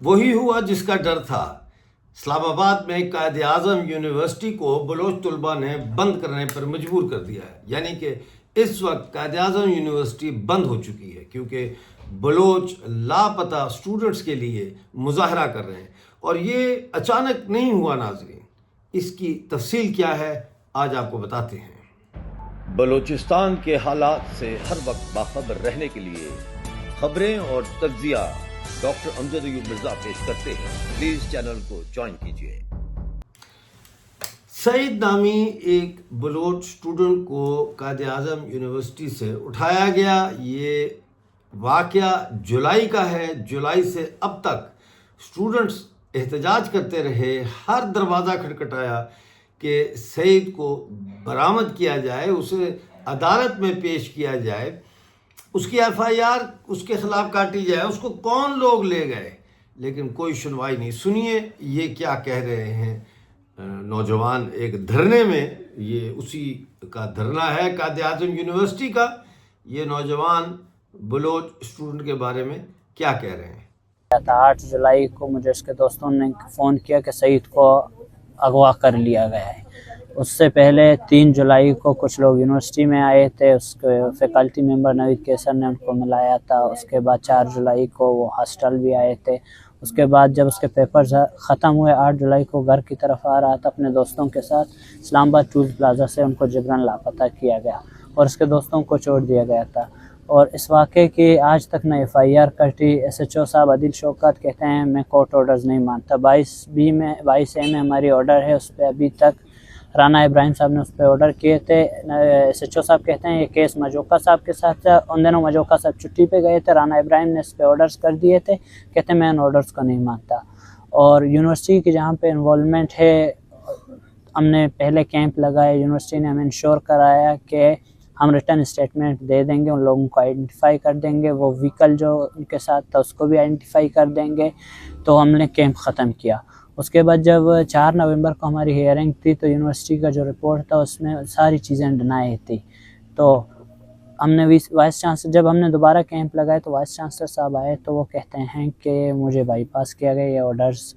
وہی ہوا جس کا ڈر تھا۔ اسلام آباد میں قائد اعظم یونیورسٹی کو بلوچ طلباء نے بند کرنے پر مجبور کر دیا ہے، یعنی کہ اس وقت قائد اعظم یونیورسٹی بند ہو چکی ہے کیونکہ بلوچ لاپتہ اسٹوڈنٹس کے لیے مظاہرہ کر رہے ہیں۔ اور یہ اچانک نہیں ہوا ناظرین، اس کی تفصیل کیا ہے آج آپ کو بتاتے ہیں۔ بلوچستان کے حالات سے ہر وقت باخبر رہنے کے لیے خبریں اور تجزیہ ڈاکٹر امجد ایوب مرزا پیش کرتے ہیں، پلیز چینل کو جوائن کیجیے۔ سعید نامی ایک بلوچ اسٹوڈنٹ کو قائد اعظم یونیورسٹی سے اٹھایا گیا۔ یہ واقعہ جولائی کا ہے۔ جولائی سے اب تک اسٹوڈنٹس احتجاج کرتے رہے، ہر دروازہ کھٹکھٹایا کہ سعید کو برآمد کیا جائے، اسے عدالت میں پیش کیا جائے، اس کی ایف آئی آر اس کے خلاف کاٹی جائے، اس کو کون لوگ لے گئے، لیکن کوئی سنوائی نہیں۔ سنیے یہ کیا کہہ رہے ہیں نوجوان ایک دھرنے میں، یہ اسی کا دھرنا ہے قائد اعظم یونیورسٹی کا۔ یہ نوجوان بلوچ اسٹوڈنٹ کے بارے میں کیا کہہ رہے ہیں۔ 8 جولائی کو مجھے اس کے دوستوں نے فون کیا کہ سعید کو اغوا کر لیا گیا ہے۔ اس سے پہلے 3 جولائی کو کچھ لوگ یونیورسٹی میں آئے تھے، اس کے فیکلٹی ممبر نوید کیسر نے ان کو ملایا تھا۔ اس کے بعد 4 جولائی کو وہ ہاسٹل بھی آئے تھے۔ اس کے بعد جب اس کے پیپرز ختم ہوئے 8 جولائی کو گھر کی طرف آ رہا تھا اپنے دوستوں کے ساتھ، اسلام آباد ٹول پلازا سے ان کو جبراً لاپتہ کیا گیا اور اس کے دوستوں کو چھوڑ دیا گیا تھا۔ اور اس واقعے کی آج تک نہ ایف آئی آر کٹی۔ ایس ایچ او صاحب عادل شوکت کہتے ہیں میں کورٹ آرڈرز نہیں مانتا۔ 22A میں ہماری آرڈر ہے، اس پہ ابھی تک رانا ابراہیم صاحب نے اس پہ آرڈر کیے تھے۔ ایس ایچ او صاحب کہتے ہیں یہ کیس مجوکا صاحب کے ساتھ تھا، ان دنوں مجوکا صاحب چھٹی پہ گئے تھے، رانا ابراہیم نے اس پہ آرڈرز کر دیے تھے، کہتے ہیں میں ان آرڈرز کو نہیں مانتا۔ اور یونیورسٹی کی جہاں پہ انوالومنٹ ہے، ہم نے پہلے کیمپ لگائے، یونیورسٹی نے ہمیں انشور کرایا کہ ہم ریٹرن اسٹیٹمنٹ دے دیں گے، ان لوگوں کو آئیڈینٹیفائی کر دیں گے، وہ وہیکل جو ان کے ساتھ تھا اس کو بھی آئیڈینٹیفائی کر دیں گے۔ تو ہم نے کیمپ ختم کیا۔ اس کے بعد جب 4 نومبر کو ہماری ہیئرنگ تھی تو یونیورسٹی کا جو رپورٹ تھا اس میں ساری چیزیں ڈینائی تھی۔ تو ہم نے وائس چانسلر، جب ہم نے دوبارہ کیمپ لگائے تو وائس چانسلر صاحب آئے تو وہ کہتے ہیں کہ مجھے بائی پاس کیا گیا، یہ آرڈرز،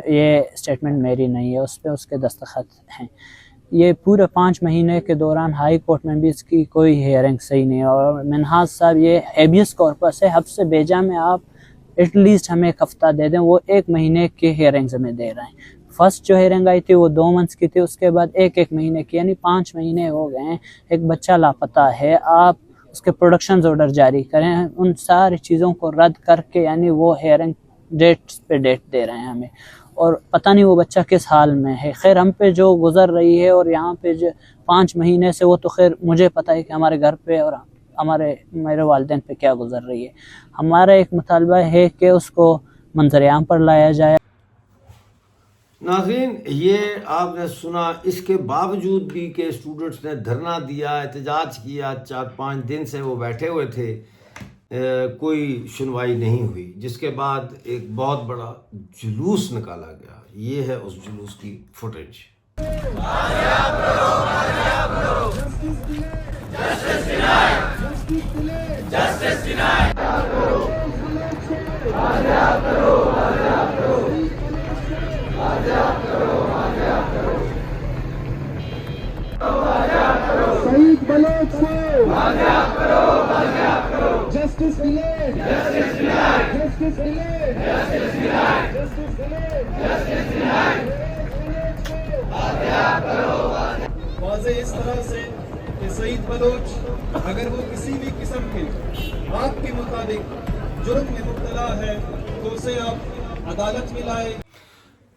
یہ اسٹیٹمنٹ میری نہیں ہے، اس پہ اس کے دستخط ہیں۔ یہ پورے 5 مہینے کے دوران ہائی کورٹ میں بھی اس کی کوئی ہیئرنگ صحیح نہیں ہے۔ اور منہاج صاحب یہ ہیبیس کارپس ہے، حب سے بیجا میں آپ ایٹ لیسٹ ہمیں 1 ہفتہ دے دیں، وہ 1 مہینے کی ہیئرنگز ہمیں دے رہے ہیں۔ فرسٹ جو ہیئرنگ آئی تھی وہ 2 منتھس کی تھی، اس کے بعد 1 مہینے کی، یعنی 5 مہینے ہو گئے ہیں۔ ایک بچہ لاپتہ ہے، آپ اس کے پروڈکشنز آرڈر جاری کریں، ان ساری چیزوں کو رد کر کے یعنی وہ ہیئرنگ ڈیٹ پہ ڈیٹ دے رہے ہیں ہمیں، اور پتہ نہیں وہ بچہ کس حال میں ہے۔ خیر ہم پہ جو گزر رہی ہے اور یہاں پہ جو 5 مہینے سے، وہ تو خیر مجھے پتہ ہے کہ ہمارے گھر پہ اور میرے والدین پہ کیا گزر رہی ہے۔ ہمارا ایک مطالبہ ہے کہ اس کو منظر عام پر لایا جائے۔ ناظرین یہ آپ نے سنا، اس کے باوجود بھی کہ اسٹوڈنٹس نے دھرنا دیا، احتجاج کیا، 4-5 دن سے وہ بیٹھے ہوئے تھے، کوئی سنوائی نہیں ہوئی، جس کے بعد ایک بہت بڑا جلوس نکالا گیا۔ یہ ہے اس جلوس کی فوٹیج۔ شہید بلوچ کو جسٹس ملے، جسٹس ملے، واضح اس طرح سے کہ سعید بلوچ اگر وہ کسی بھی قسم کے آپ کے مطابق جرم میں مبتلا ہے تو اسے آپ عدالت میں لائے۔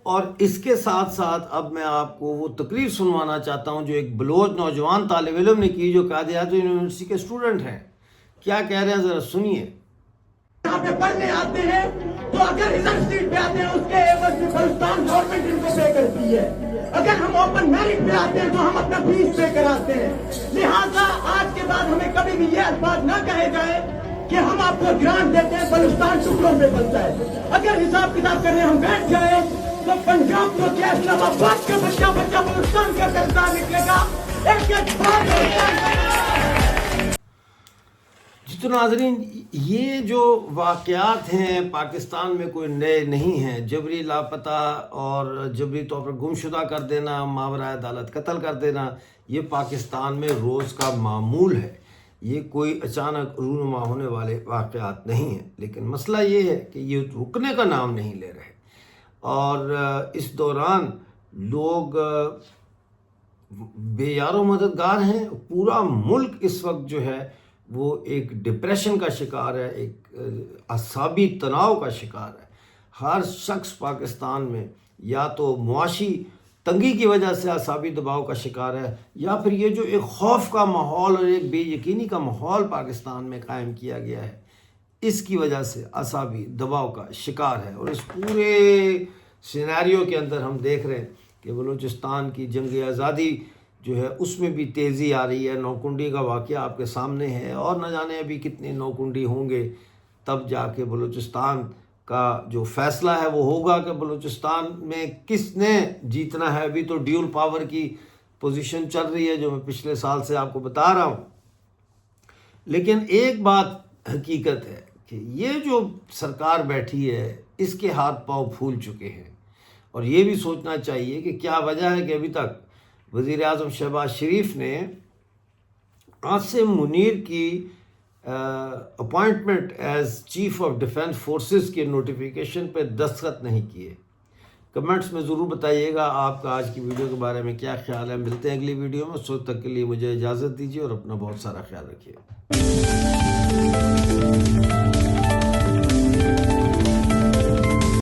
اور اس کے ساتھ ساتھ اب میں آپ کو وہ تقریر سنوانا چاہتا ہوں جو ایک بلوچ نوجوان طالب علم نے کی، جو قائد اعظم یونیورسٹی کے اسٹوڈنٹ ہیں۔ کیا کہہ رہے ہیں ذرا سنیے۔ یہاں پہ پڑھنے آتے ہیں تو اگر ریزرو سیٹ پہ آتے ہیں اس کے عوض میں بلوچستان گورنمنٹ ان کو پے کرتی ہے۔ اگر ہم اوپن میرٹ پہ آتے ہیں تو ہم اپنا فیس پے کراتے ہیں۔ لہٰذا آج کے بعد ہمیں کبھی بھی یہ الفاظ نہ کہے جائے کہ ہم آپ کو گرانٹ دیتے ہیں، بلوچستان ٹکڑوں میں بنتا ہے۔ اگر حساب کتاب کرنے ہم بیٹھ جائیں تو پنجاب کو کیا اسلام آباد کا بچہ بلوچستان کا کرتا نکلے گا۔ ایک تو ناظرین یہ جو واقعات ہیں پاکستان میں کوئی نئے نہیں ہیں. جبری لاپتہ اور جبری طور پر گمشدہ کر دینا، ماورائے عدالت قتل کر دینا، یہ پاکستان میں روز کا معمول ہے. یہ کوئی اچانک رونما ہونے والے واقعات نہیں ہیں. لیکن مسئلہ یہ ہے کہ یہ رکنے کا نام نہیں لے رہے، اور اس دوران لوگ بے یار و مددگار ہیں. پورا ملک اس وقت جو ہے وہ ایک ڈپریشن کا شکار ہے، ایک اعصابی تناؤ کا شکار ہے. ہر شخص پاکستان میں یا تو معاشی تنگی کی وجہ سے اعصابی دباؤ کا شکار ہے، یا پھر یہ جو ایک خوف کا ماحول اور ایک بے یقینی کا ماحول پاکستان میں قائم کیا گیا ہے، اس کی وجہ سے اعصابی دباؤ کا شکار ہے. اور اس پورے سینیریو کے اندر ہم دیکھ رہے ہیں کہ بلوچستان کی جنگ آزادی جو ہے اس میں بھی تیزی آ رہی ہے. نوکنڈی کا واقعہ آپ کے سامنے ہے، اور نہ جانے ابھی کتنے نوکنڈی ہوں گے، تب جا کے بلوچستان کا جو فیصلہ ہے وہ ہوگا کہ بلوچستان میں کس نے جیتنا ہے. ابھی تو ڈیول پاور کی پوزیشن چل رہی ہے جو میں پچھلے سال سے آپ کو بتا رہا ہوں. لیکن ایک بات حقیقت ہے کہ یہ جو سرکار بیٹھی ہے اس کے ہاتھ پاؤں پھول چکے ہیں، اور یہ بھی سوچنا چاہیے کہ کیا وجہ ہے کہ ابھی تک وزیر اعظم شہباز شریف نے عاصم منیر کی appointment as chief of defence forces کے نوٹیفیکیشن پہ دستخط نہیں کیے. کمنٹس میں ضرور بتائیے گا آپ کا آج کی ویڈیو کے بارے میں کیا خیال ہے. ملتے ہیں اگلی ویڈیو میں. اس وقت تک کے لیے مجھے اجازت دیجیے اور اپنا بہت سارا خیال رکھیے.